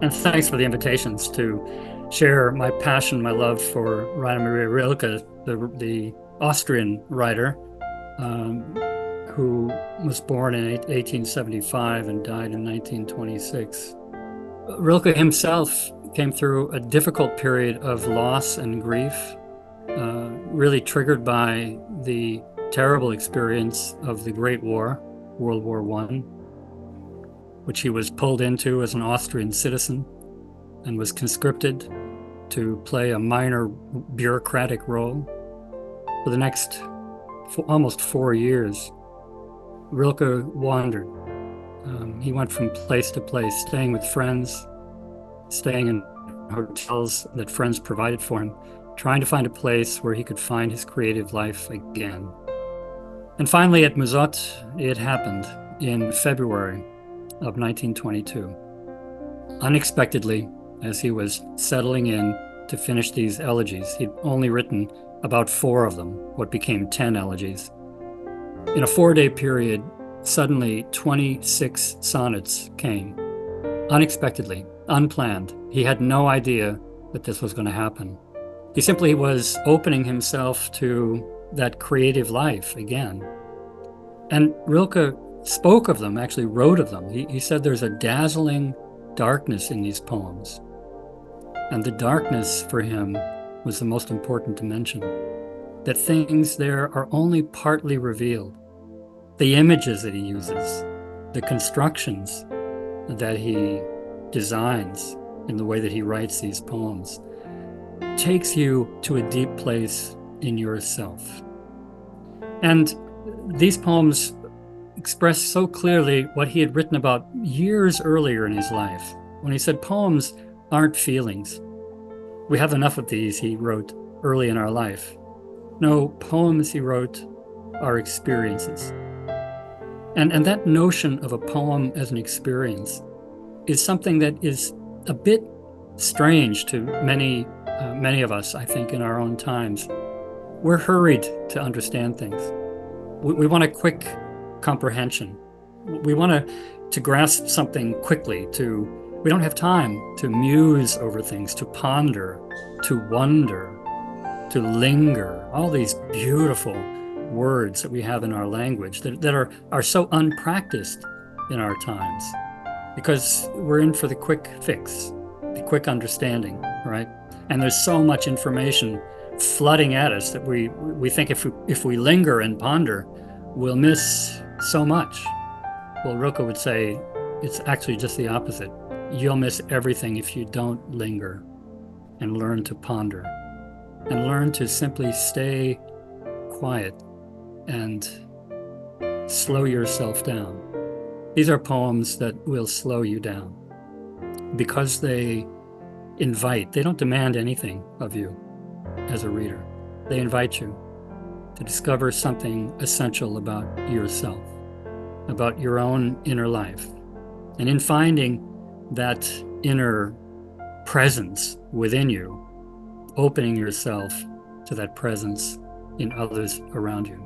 And thanks for the invitations to share my passion, my love for Rainer Maria Rilke, the Austrian writer, um, who was born in 1875 and died in 1926. Rilke himself came through a difficult period of loss and grief, really triggered by the terrible experience of the Great War, World War I, which he was pulled into as an Austrian citizen and was conscripted to play a minor bureaucratic role. For the next almost 4 years, Rilke wandered. He went from place to place, staying with friends, staying in hotels that friends provided for him, trying to find a place where he could find his creative life again. And finally, at Musot, it happened in February of 1922. Unexpectedly, as he was settling in to finish these elegies, he'd only written about 4 of them, what became 10 elegies. In a 4-day period, suddenly 26 sonnets came. Unexpectedly, unplanned. He had no idea that this was going to happen. He simply was opening himself to that creative life again. And Rilke spoke of them, actually wrote of them. He said there's a dazzling darkness in these poems. And the darkness for him was the most important dimension, that things there are only partly revealed. The images that he uses, the constructions that he designs in the way that he writes these poems, takes you to a deep place in yourself. And these poems express so clearly what he had written about years earlier in his life, when he said poems aren't feelings. We have enough of these, he wrote early in our life. No, poems, he wrote, are experiences. And that notion of a poem as an experience is something that is a bit strange to many of us, I think, in our own times. We're hurried to understand things. We want a quick comprehension. We want to grasp something quickly. We don't have time to muse over things, to ponder, to wonder, to linger. All these beautiful words that we have in our language that are so unpracticed in our times, because we're in for the quick fix, the quick understanding, right? And there's so much information flooding at us that we think if we linger and ponder, we'll miss so much. Well, Rilke would say it's actually just the opposite. You'll miss everything if you don't linger and learn to ponder and learn to simply stay quiet and slow yourself down. These are poems that will slow you down because they invite, they don't demand anything of you as a reader. They invite you to discover something essential about yourself, about your own inner life. And in finding that inner presence within you, opening yourself to that presence in others around you.